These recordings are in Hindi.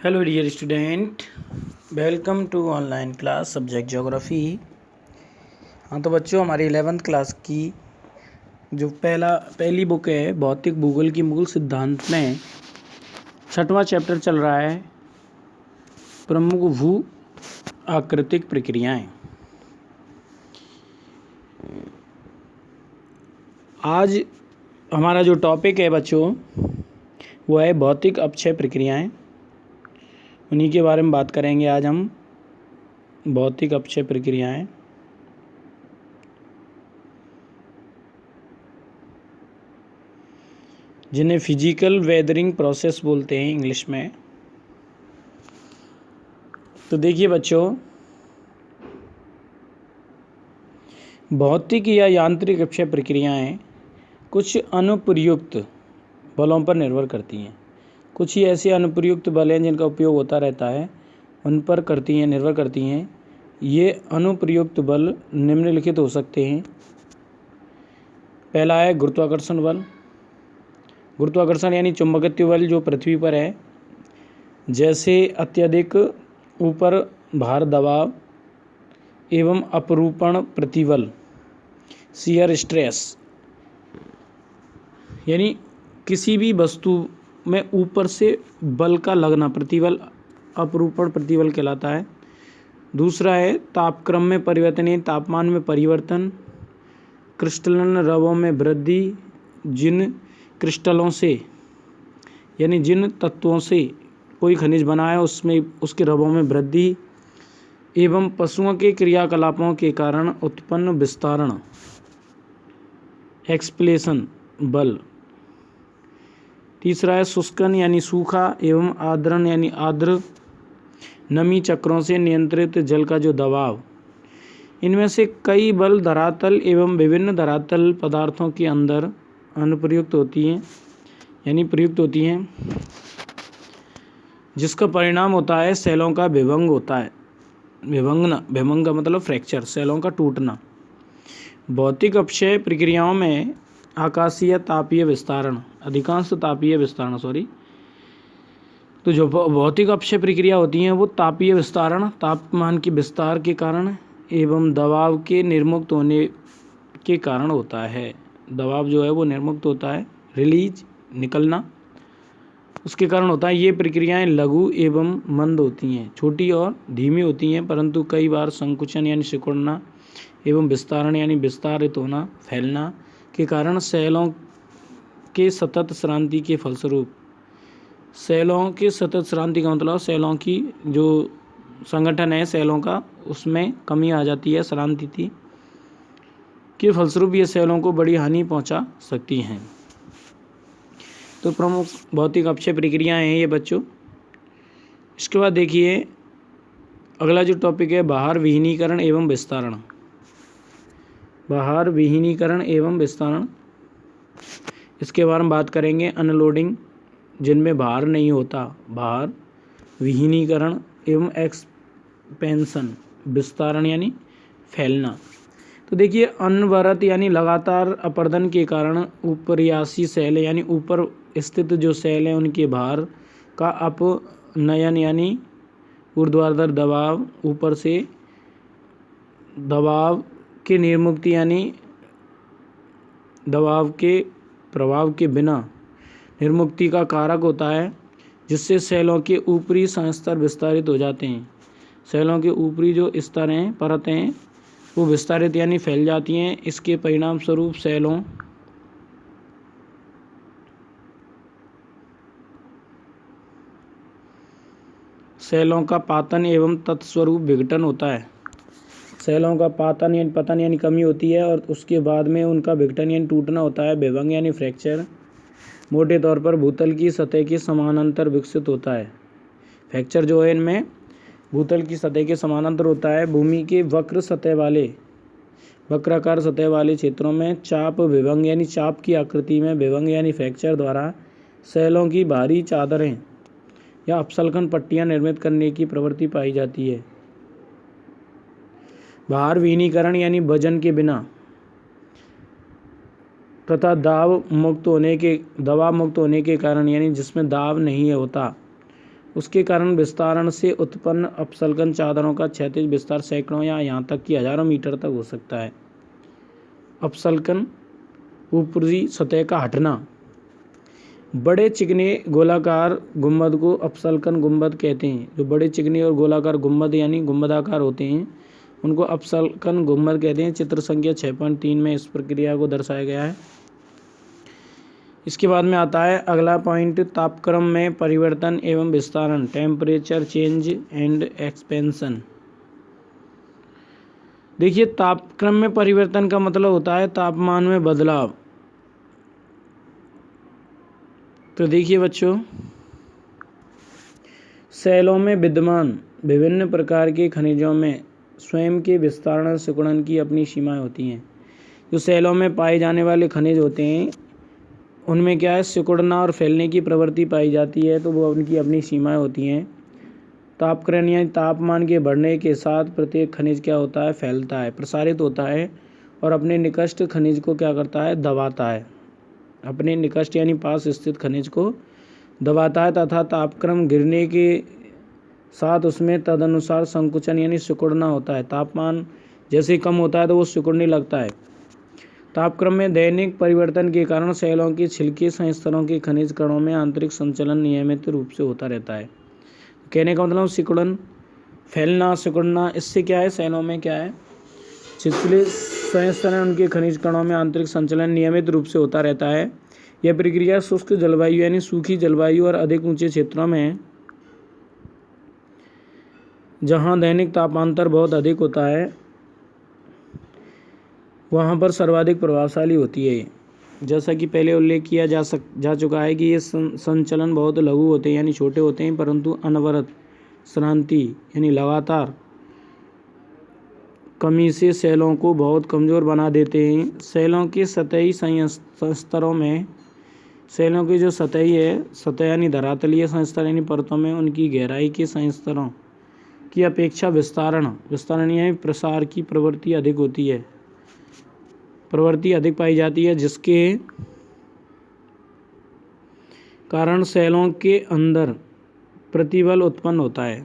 Hello dear student, welcome to online class subject geography. हाँ तो बच्चों, हमारी 11th क्लास की जो पहली बुक है भौतिक भूगोल की मूल सिद्धांत में 6वां चैप्टर चल रहा है, प्रमुख भू आकृतिक प्रक्रियाएं। आज हमारा जो टॉपिक है बच्चों वो है भौतिक अपक्षय प्रक्रियाएं। उन्हीं के बारे में बात करेंगे आज हम। भौतिक अपक्षय प्रक्रियाएं जिन्हें फिजिकल वेदरिंग प्रोसेस बोलते हैं इंग्लिश में। तो देखिए बच्चों, भौतिक या यांत्रिक अपक्षय प्रक्रियाएं कुछ अनुप्रयुक्त बलों पर निर्भर करती हैं। कुछ ही ऐसे अनुप्रयुक्त बल हैं जिनका उपयोग होता रहता है, उन पर निर्भर करती हैं। ये अनुप्रयुक्त बल निम्नलिखित हो सकते हैं। पहला है गुरुत्वाकर्षण बल। गुरुत्वाकर्षण यानी चुंबकत्व बल जो पृथ्वी पर है, जैसे अत्यधिक ऊपर भार दबाव एवं अपरूपण प्रतिबल, शियर स्ट्रेस, यानी किसी भी वस्तु में ऊपर से बल का लगना, प्रतिबल अपरूपण प्रतिबल कहलाता है। दूसरा है तापक्रम में परिवर्तन यानी तापमान में परिवर्तन, क्रिस्टलन रवों में वृद्धि, जिन क्रिस्टलों से यानी जिन तत्वों से कोई खनिज बना है उसमें उसके रवों में वृद्धि, एवं पशुओं के क्रियाकलापों के कारण उत्पन्न विस्तारण, एक्सप्लेशन बल। तीसरा है शुष्कन यानी सूखा एवं आर्द्रन यानी आर्द्र, नमी चक्रों से नियंत्रित जल का जो दबाव। इनमें से कई बल धरातल एवं विभिन्न धरातल पदार्थों के अंदर अनुप्रयुक्त होती हैं यानी प्रयुक्त होती हैं, जिसका परिणाम होता है सेलों का विभंग होता है। विभंग का मतलब फ्रैक्चर, सेलों का टूटना। भौतिक अपक्षय प्रक्रियाओं में आकाशीय तापीय विस्तारण, अधिकांश तापीय विस्तारण तो जो भौतिक अपक्षय प्रक्रिया होती हैं वो तापीय विस्तारण, तापमान के विस्तार के कारण एवं दबाव के निर्मुक्त होने के कारण होता है। दबाव जो है वो निर्मुक्त होता है, रिलीज, निकलना, उसके कारण होता है। ये प्रक्रियाएं लघु एवं मंद होती हैं, छोटी और धीमी होती हैं, परंतु कई बार संकुचन यानी सिकुड़ना एवं विस्तारण यानी विस्तारित होना, फैलना के कारण सेलों के सतत श्रांति के फलस्वरूप, सेलों के सतत श्रांति का मतलब सेलों की जो संगठन है सेलों का, उसमें कमी आ जाती है, श्रांति के फलस्वरूप ये सेलों को बड़ी हानि पहुंचा सकती हैं। तो प्रमुख भौतिक अपक्षय प्रक्रियाएं हैं ये बच्चों। इसके बाद देखिए अगला जो टॉपिक है बाहर विहीनीकरण एवं विस्तारण। बाहर विहीनीकरण एवं विस्तारण, इसके बारे में बात करेंगे। अनलोडिंग जिनमें भार नहीं होता, बाहर विहीनीकरण एवं एक्सपेंशन, विस्तारण यानी फैलना। तो देखिए अनवरत यानी लगातार अपर्दन के कारण ऊपरियासी सेल यानी ऊपर स्थित जो सेल हैं उनके भार का अपनयन यानी ऊर्ध्वाधर दबाव, ऊपर से दबाव के निर्मुक्ति यानी दबाव के प्रभाव के बिना निर्मुक्ति का कारक होता है, जिससे सेलों के ऊपरी संस्तर विस्तारित हो जाते हैं। सेलों के ऊपरी जो स्तर हैं, परतें हैं, वो विस्तारित यानी फैल जाती हैं। इसके परिणाम स्वरूप सेलों का पातन एवं तत्स्वरूप विघटन होता है। सेलों का पातन यानी पतन यानी कमी होती है और उसके बाद में उनका विघटन यानी टूटना होता है। विभंग यानी फ्रैक्चर मोटे तौर पर भूतल की सतह के समानांतर विकसित होता है। फ्रैक्चर जो है इनमें भूतल की सतह के समानांतर होता है। भूमि के वक्राकार सतह वाले क्षेत्रों में चाप विभंग यानी चाप की आकृति में विभंग यानी फ्रैक्चर द्वारा सेलों की भारी चादरें या अपसल्कन पट्टियां निर्मित करने की प्रवृत्ति पाई जाती है। बाहर विहीनीकरण यानी वजन के बिना तथा दबाव मुक्त होने के कारण यानी जिसमें दाब नहीं होता उसके कारण विस्तारण से उत्पन्न अपसल्कन चादरों का क्षैतिज विस्तार सैकड़ों या यहाँ तक कि हजारों मीटर तक हो सकता है। अपसल्कन ऊपरी सतह का हटना। बड़े चिकने गोलाकार गुंबद को अपसल्कन गुंबद कहते हैं। जो बड़े चिकने और गोलाकार गुंबद यानी गुंबदाकार होते हैं उनको अपसल्कन गुंबद कहते हैं। चित्र संख्या 6.3 में इस प्रक्रिया को दर्शाया गया है। इसके बाद में आता है अगला पॉइंट, तापक्रम में परिवर्तन एवं विस्तारण, टेम्परेचर चेंज एंड एक्सपेंशन। देखिए, तापक्रम में परिवर्तन का मतलब होता है तापमान में बदलाव। तो देखिए बच्चों, सेलों में विद्यमान विभिन्न प्रकार के खनिजों में स्वयं के विस्तारण और सिकुड़न की अपनी सीमाएं होती हैं। जो सेलों में पाए जाने वाले खनिज होते हैं उनमें क्या है, सिकुड़ना और फैलने की प्रवृत्ति पाई जाती है, तो वो उनकी अपनी सीमाएं होती हैं। तापक्रम यानी तापमान के बढ़ने के साथ प्रत्येक खनिज क्या होता है, फैलता है, प्रसारित होता है और अपने निकट खनिज को क्या करता है, दबाता है। अपने निकट यानी पास स्थित खनिज को दबाता है तथा तापक्रम गिरने के साथ उसमें तदनुसार संकुचन यानी सिकुड़ना होता है। तापमान जैसे कम होता है तो वो सिकुड़ने लगता है। तापक्रम में दैनिक परिवर्तन के कारण सेलों के छिलके संस्तरों के खनिज कणों में आंतरिक संचलन नियमित रूप से होता रहता है। कहने का मतलब सिकुड़न, फैलना, सिकुड़ना, इससे क्या है, सेलों में क्या है, छिलके संस्तरण उनके खनिज कणों में आंतरिक संचलन नियमित रूप से होता रहता है। यह प्रक्रिया शुष्क जलवायु यानी सूखी जलवायु और अधिक ऊंचे क्षेत्रों में जहां दैनिक तापांतर बहुत अधिक होता है वहाँ पर सर्वाधिक प्रभावशाली होती है। जैसा कि पहले उल्लेख किया जा चुका है कि ये संचलन बहुत लघु होते हैं यानी छोटे होते हैं, परंतु अनवरत श्रांति यानी लगातार कमी से सेलों को बहुत कमज़ोर बना देते हैं। सेलों के सतही संस्तरों में, सेलों की जो सतही है, सतह यानी धरातलीय संस्तर यानी परतों में उनकी गहराई के संस्तरों की अपेक्षा विस्तारण यानी प्रसार की प्रवृत्ति अधिक होती है, प्रवृत्ति अधिक पाई जाती है, जिसके कारण सेलों के अंदर प्रतिबल उत्पन्न होता है।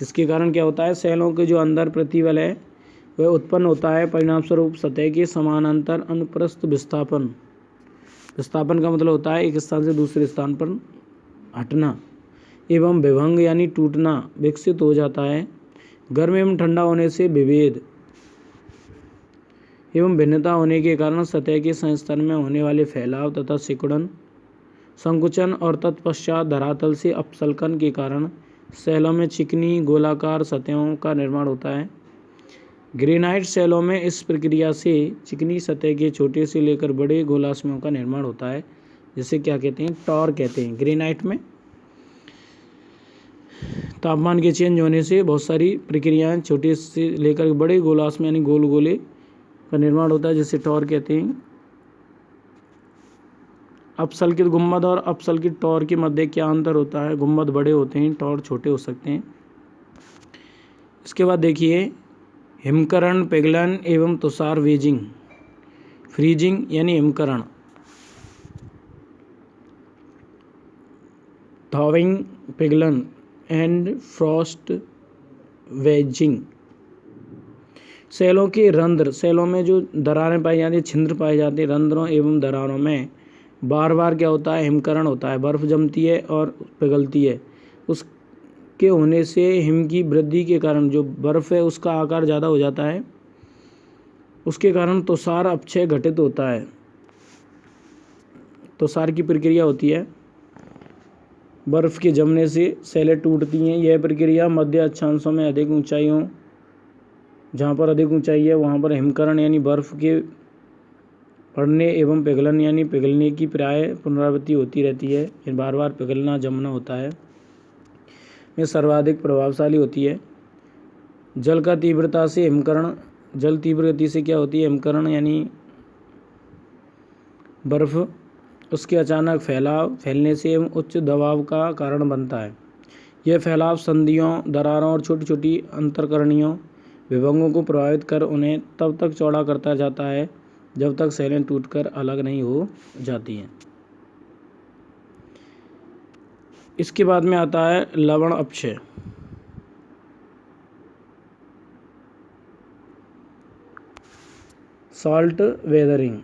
जिसके कारण क्या होता है, सेलों के जो अंदर प्रतिबल है वह उत्पन्न होता है। परिणामस्वरूप सतह के समानांतर अनुप्रस्थ विस्थापन, विस्थापन का मतलब होता है एक स्थान से दूसरे स्थान पर हटना, एवं विभंग यानी टूटना विकसित हो जाता है। गर्म एवं ठंडा होने से विभेद एवं भिन्नता होने के कारण सतह के संस्तर में होने वाले फैलाव तथा सिकुड़न, संकुचन और तत्पश्चात धरातल से अपसल्कन के कारण सेलों में चिकनी गोलाकार सतहों का निर्माण होता है। ग्रेनाइट सेलों में इस प्रक्रिया से चिकनी सतह के छोटे से लेकर बड़े गोलाश्मों का निर्माण होता है, जिसे क्या कहते हैं, टॉर कहते हैं। ग्रेनाइट में तापमान के चेंज होने से बहुत सारी प्रक्रियाएं छोटे से लेकर बड़े गोलाश्म यानी गोल गोले का निर्माण होता है, जिसे टॉर कहते हैं। अपसल्कित गुंबद और अपसल्कित टॉर के मध्य क्या अंतर होता है, गुंबद बड़े होते हैं, टॉर छोटे हो सकते हैं। इसके बाद देखिए हिमकरण, पिघलन एवं तुषार वेजिंग, फ्रीजिंग यानी हिमकरण, थॉविंग पिघलन एंड फ्रॉस्ट वेजिंग। सेलों के रंध्र, सेलों में जो दरारें पाई जाती हैं, छिद्र पाए जाते हैं, रंध्रों एवं दरारों में बार बार क्या होता है, हिमकरण होता है। बर्फ़ जमती है और पिघलती है, उसके होने से हिम की वृद्धि के कारण जो बर्फ़ है उसका आकार ज़्यादा हो जाता है, उसके कारण तुषार अपक्षय घटित होता है, तुषार की प्रक्रिया होती है। बर्फ़ के जमने से सेलें टूटती हैं। यह प्रक्रिया मध्य अक्षांशों में अधिक ऊंचाइयों, जहाँ पर अधिक ऊंचाई है वहाँ पर हिमकरण यानी बर्फ़ के पड़ने एवं पिघलन यानी पिघलने की प्राय पुनरावृत्ति होती रहती है। फिर बार बार पिघलना जमना होता है, में सर्वाधिक प्रभावशाली होती है। जल का तीव्रता से हिमकरण, जल तीव्र गति से क्या होती है, हिमकरण यानी बर्फ़ उसके अचानक फैलने से एवं उच्च दबाव का कारण बनता है। यह फैलाव संधियों, दरारों और छोटी छोटी अंतरकरणीयों विभंगों को प्रभावित कर उन्हें तब तक चौड़ा करता जाता है जब तक सेलें टूटकर अलग नहीं हो जाती हैं। इसके बाद में आता है लवण अपक्षय। Salt weathering.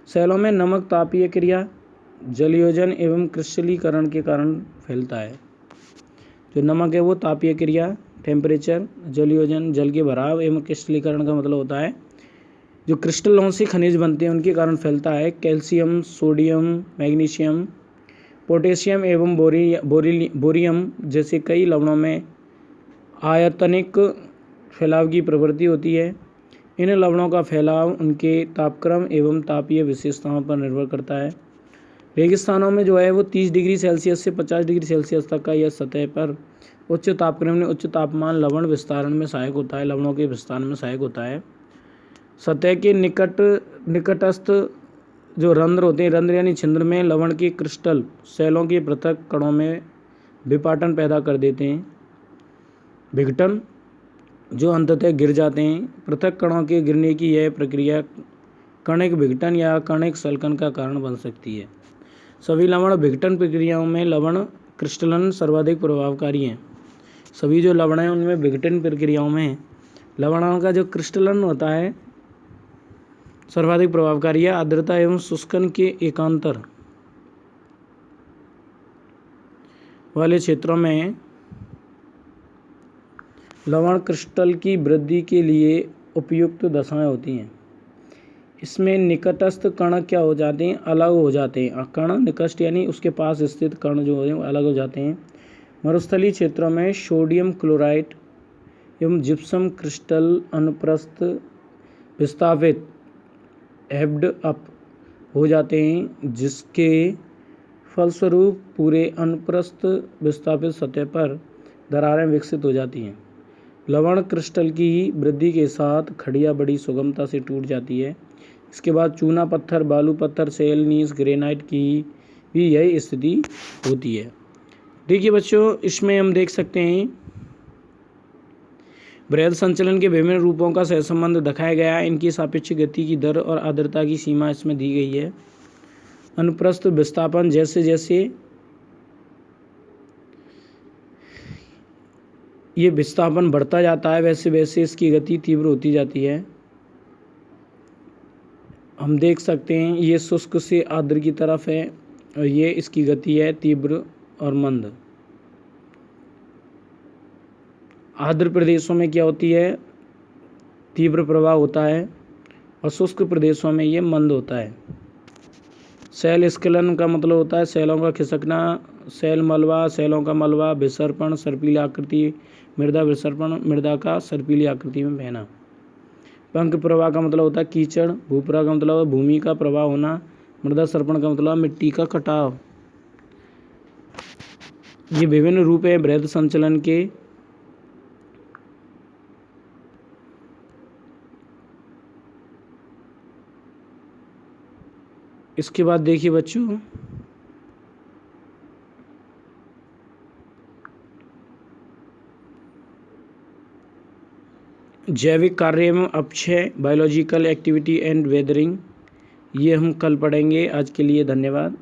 सेलों में नमक तापीय क्रिया, जलयोजन एवं क्रिस्टलीकरण के कारण फैलता है। जो नमक है वो तापीय क्रिया, टेम्परेचर, जलयोजन जल के भराव एवं क्रिस्टलीकरण का मतलब होता है जो क्रिस्टलों से खनिज बनते हैं उनके कारण फैलता है। कैल्शियम, सोडियम, मैग्नीशियम, पोटेशियम एवं बोरियम जैसे कई लवणों में आयतनिक फैलाव की प्रवृत्ति होती है। इन लवणों का फैलाव उनके तापक्रम एवं तापीय विशेषताओं पर निर्भर करता है। रेगिस्तानों में जो है वो 30 डिग्री सेल्सियस से 50 डिग्री सेल्सियस तक का यह सतह पर उच्च तापक्रम में उच्च तापमान लवण विस्तारण में सहायक होता है, लवणों के विस्तारण में सहायक होता है। सतह के निकटस्थ जो रंध्र होते हैं, रंध्र यानी छिद्र में लवण के क्रिस्टल सेलों के पृथक कणों में विपाटन पैदा कर देते हैं, विघटन, जो अंततः गिर जाते हैं। पृथक कणों के गिरने की यह प्रक्रिया कणिक विघटन या कणिक सल्कन का कारण बन सकती है। सभी लवण विघटन प्रक्रियाओं में लवण क्रिस्टलन सर्वाधिक प्रभावकारी हैं। सभी जो लवण हैं उनमें विघटन प्रक्रियाओं में लवणों का जो क्रिस्टलन होता है सर्वाधिक प्रभावकारी है। आर्द्रता एवं शुष्कन के एकांतर वाले क्षेत्रों में लवण क्रिस्टल की वृद्धि के लिए उपयुक्त दशाएं होती हैं। इसमें निकटस्थ कण क्या हो जाते हैं, अलग हो जाते हैं। कण निकटस्थ यानी उसके पास स्थित कण जो है वो अलग हो जाते हैं। मरुस्थलीय क्षेत्रों में सोडियम क्लोराइड एवं जिप्सम क्रिस्टल अनुप्रस्थ विस्थापित हेव्ड अप हो जाते हैं, जिसके फलस्वरूप पूरे अनुप्रस्थ विस्थापित सतह पर दरारें विकसित हो जाती हैं। लवण क्रिस्टल की वृद्धि के साथ खड़िया बड़ी सुगमता से टूट जाती है। इसके बाद चूना पत्थर, बालू पत्थर, सेलनीस, ग्रेनाइट की भी यही स्थिति होती है। देखिए बच्चों, इसमें हम देख सकते हैं बृहद संचलन के विभिन्न रूपों का सहसंबंध दिखाया गया है। इनकी सापेक्ष गति की दर और आर्द्रता की सीमा इसमें दी गई है। अनुप्रस्थ विस्थापन, जैसे जैसे ये विस्थापन बढ़ता जाता है वैसे वैसे इसकी गति तीव्र होती जाती है। हम देख सकते हैं ये शुष्क से आर्द्र की तरफ है और ये इसकी गति है तीव्र और मंद। आर्द्र प्रदेशों में क्या होती है, तीव्र प्रवाह होता है और शुष्क प्रदेशों में ये मंद होता है। सेल स्खलन का मतलब होता है सेलों का खिसकना, सेल मलबा, सेलों का मलबा, विसर्पण, सर्पीली आकृति, मृदा विसर्पण, मृदा का सर्पीली आकृति में बहना। पंख प्रवाह का मतलब होता है कीचड़, भूप्रवाह का मतलब है भूमि का प्रवाह होना, मृदा सर्पण का मतलब मिट्टी का कटाव। ये विभिन्न रूप हैं बृहद संचलन के। इसके बाद देखिए बच्चों, जैविक कार्य एवं अपक्षय, बायोलॉजिकल एक्टिविटी एंड वेदरिंग, ये हम कल पढ़ेंगे। आज के लिए धन्यवाद।